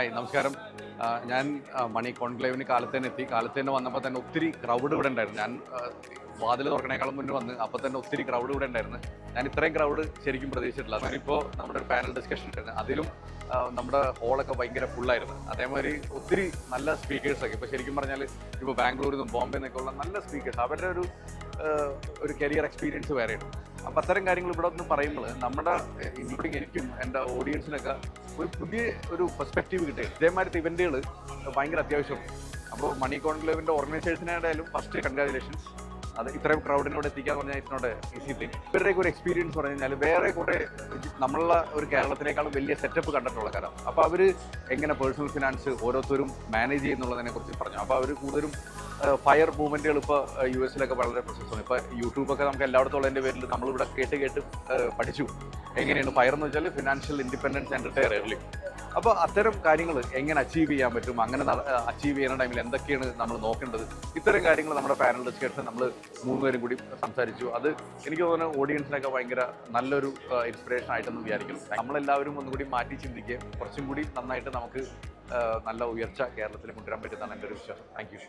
Hi നമസ്കാരം. ഞാൻ മണി കോൺക്ലേവിന് കാലത്ത് തന്നെ എത്തി. കാലത്ത് തന്നെ വന്നപ്പോൾ തന്നെ ഒത്തിരി ക്രൗഡ് ഇവിടെ ഉണ്ടായിരുന്നു. ഞാൻ വാതിൽ തുറക്കണേക്കാളും മുന്നേ വന്ന് അപ്പോൾ തന്നെ ഒത്തിരി ക്രൗഡ് ഇവിടെ ഉണ്ടായിരുന്നു. ഞാൻ ഇത്രയും ക്രൗഡ് ശരിക്കും പ്രതീക്ഷിച്ചിട്ടില്ല. അതിനിപ്പോൾ നമ്മുടെ ഒരു പാനൽ ഡിസ്കഷൻ ഉണ്ടായിരുന്നു, അതിലും നമ്മുടെ ഹോളൊക്കെ ഭയങ്കര ഫുള്ളായിരുന്നു. അതേമാതിരി ഒത്തിരി നല്ല സ്പീക്കേഴ്സൊക്കെ ഇപ്പോൾ ശരിക്കും പറഞ്ഞാൽ ഇപ്പോൾ ബാംഗ്ലൂരിൽ നിന്നും ബോംബെ നിന്നൊക്കെ ഉള്ള നല്ല സ്പീക്കേഴ്സ്, അവരുടെ ഒരു കരിയർ എക്സ്പീരിയൻസ് വേറെയാണ്. അപ്പം അത്തരം കാര്യങ്ങൾ ഇവിടെ ഒന്ന് പറയുമ്പോൾ നമ്മുടെ ഇൻക്ലൂഡിങ് എനിക്കും എൻ്റെ ഓഡിയൻസിനൊക്കെ ഒരു പുതിയ ഒരു പെർസ്പെക്റ്റീവ് കിട്ടുക. ഇതേമാതിരത്തെ ഇവൻറ്റുകൾ ഭയങ്കര അത്യാവശ്യമാണ്. അപ്പോൾ മണി കോൺക്ലേവിൻ്റെ ഓർഗനൈസേഴ്സിനായാലും ഫസ്റ്റ് കൺഗ്രാജുലേഷൻസ്. അത് ഇത്രയും ക്രൗഡിനോട് എത്തിക്കാന്ന് പറഞ്ഞാൽ ഇറ്റ്സ് ഈസി തിങ്. ഇവരുടെയൊക്കെ ഒരു എക്സ്പീരിയൻസ് പറഞ്ഞു കഴിഞ്ഞാൽ വേറെ കുറേ നമ്മളുള്ള ഒരു കേരളത്തിനേക്കാളും വലിയ സെറ്റപ്പ് കണ്ടിട്ടുള്ള കാര്യം. അപ്പോൾ അവർ എങ്ങനെ പേഴ്സണൽ ഫിനാൻസ് ഓരോരുത്തരും മാനേജ് ചെയ്യുന്നുള്ളതിനെ കുറിച്ച് പറഞ്ഞു. അപ്പോൾ അവർ കൂടുതലും ഫയർ മൂവ്മെൻറ്റുകൾ ഇപ്പോൾ യു എസിലൊക്കെ വളരെ പ്രശസ്തമാണ്. ഇപ്പോൾ യൂട്യൂബൊക്കെ നമുക്ക് എല്ലായിടത്തും ഉള്ളതിൻ്റെ പേരിൽ നമ്മളിവിടെ കേട്ട് പഠിച്ചു എങ്ങനെയാണ് ഫയർ എന്ന് വെച്ചാൽ financial independence and retire early. അപ്പോൾ അത്തരം കാര്യങ്ങൾ എങ്ങനെ അച്ചീവ് ചെയ്യാൻ പറ്റും, അങ്ങനെ അച്ചീവ് ചെയ്യുന്ന ടൈമിൽ എന്തൊക്കെയാണ് നമ്മൾ നോക്കേണ്ടത്, ഇത്തരം കാര്യങ്ങൾ നമ്മുടെ പാനൽ ഡിസ്കഷൻ നമ്മൾ മൂന്നുപേരും കൂടി സംസാരിച്ചു. അത് എനിക്ക് തോന്നുന്നു ഓഡിയൻസിനൊക്കെ ഭയങ്കര നല്ലൊരു ഇൻസ്പിറേഷൻ ആയിട്ടെന്ന് വിചാരിക്കുന്നു. നമ്മളെല്ലാവരും ഒന്നുകൂടി മാറ്റി ചിന്തിക്കുക, കുറച്ചും കൂടി നന്നായിട്ട് നമുക്ക് നല്ല ഉയർച്ച കേരളത്തിൽ കൊണ്ടുവരാൻ പറ്റുന്നതാണ് എൻ്റെ ഒരു വിശ്വാസം. Thank you.